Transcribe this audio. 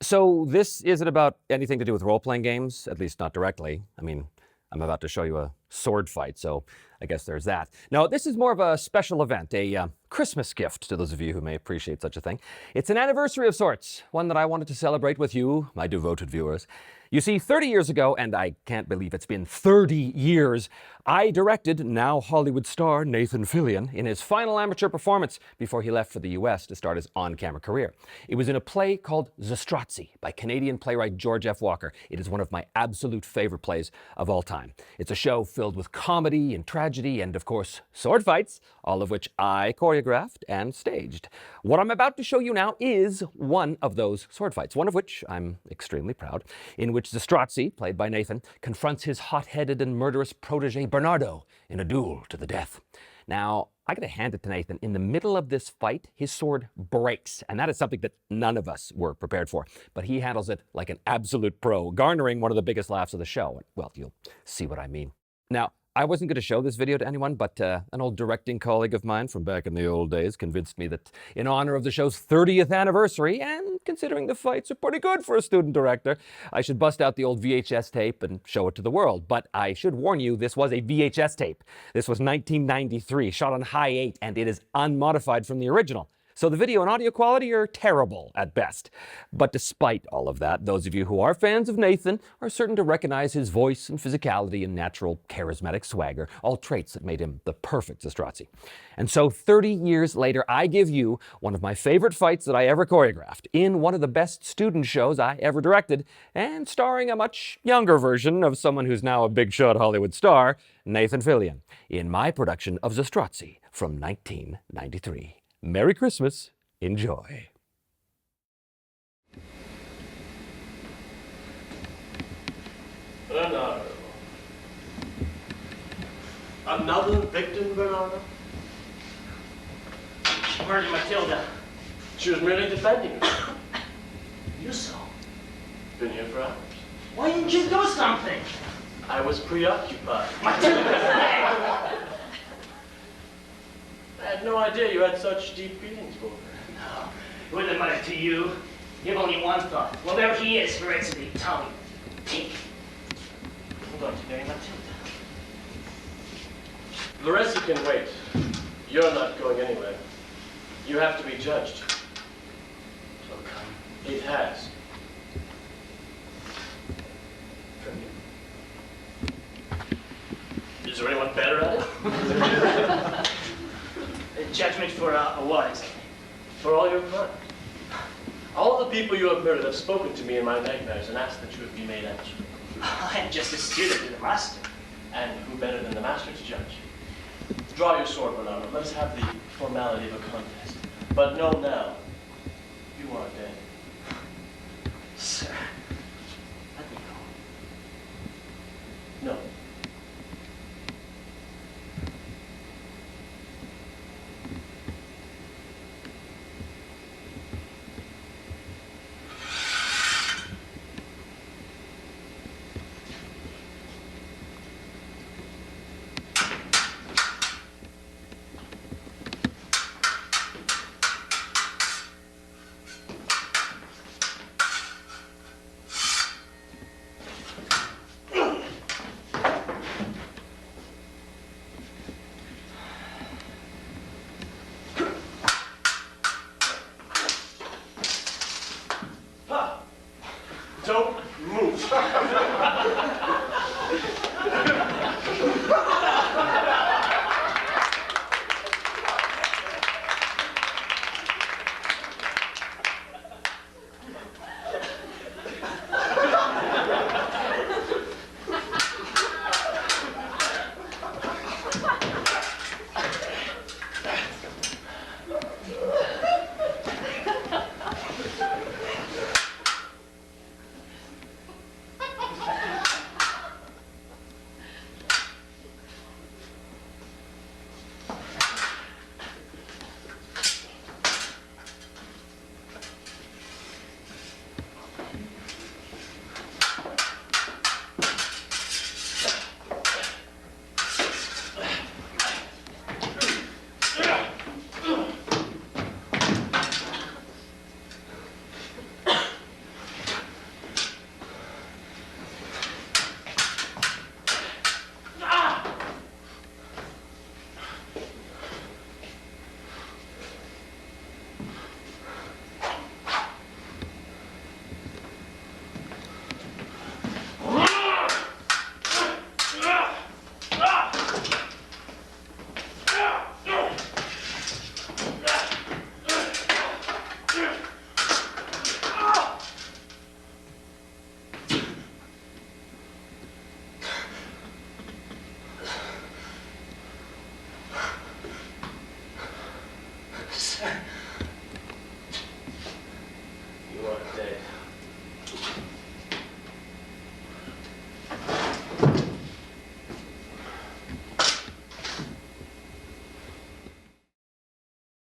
So this isn't about anything to do with role-playing games, at least not directly. I mean, I'm about to show you a sword fight, so I guess there's that. No, this is more of a special event, a Christmas gift to those of you who may appreciate such a thing. It's an anniversary of sorts, one that I wanted to celebrate with you, my devoted viewers. You see, 30 years ago, and I can't believe it's been 30 years, I directed now Hollywood star Nathan Fillion in his final amateur performance before he left for the US to start his on-camera career. It was in a play called Zastrozzi by Canadian playwright George F. Walker. It is one of my absolute favorite plays of all time. It's a show filled with comedy and tragedy and, of course, sword fights, all of which I choreographed and staged. What I'm about to show you now is one of those sword fights, one of which I'm extremely proud, in which Zastrozzi, played by Nathan, confronts his hot-headed and murderous protege Bernardo in a duel to the death. Now, I gotta hand it to Nathan. In the middle of this fight, his sword breaks, and that is something that none of us were prepared for. But he handles it like an absolute pro, garnering one of the biggest laughs of the show. Well, you'll see what I mean. Now, I wasn't going to show this video to anyone, but an old directing colleague of mine from back in the old days convinced me that in honor of the show's 30th anniversary, and considering the fights are pretty good for a student director, I should bust out the old VHS tape and show it to the world. But I should warn you, this was a VHS tape. This was 1993, shot on high 8, and it is unmodified from the original. So the video and audio quality are terrible at best. But despite all of that, those of you who are fans of Nathan are certain to recognize his voice and physicality and natural charismatic swagger, all traits that made him the perfect Zastrozzi. And so 30 years later, I give you one of my favorite fights that I ever choreographed in one of the best student shows I ever directed, and starring a much younger version of someone who's now a big shot Hollywood star, Nathan Fillion, in my production of Zastrozzi from 1993. Merry Christmas. Enjoy. Bernardo. Another victim, Bernardo? She murdered Matilda. She was merely defending her. You saw. Been here for hours. Why didn't you do something? I was preoccupied. Matilda! I had no idea you had such deep feelings for her. No, it wouldn't have mattered to you. You have only one thought. Well, there he is, for it's the tongue. Take. I'm going to marry Matilda. Larissa can wait. You're not going anywhere. You have to be judged. It will come. It has. From you. Is there anyone better at it? Judgment for what exactly? For all your crimes. All the people you have murdered have spoken to me in my nightmares and asked that you be made answerable. I am just a student of the master. And who better than the master to judge? Draw your sword, Bernardo. Let us have the formality of a contest. But know now, you are dead. Sir, let me go. No. Don't move.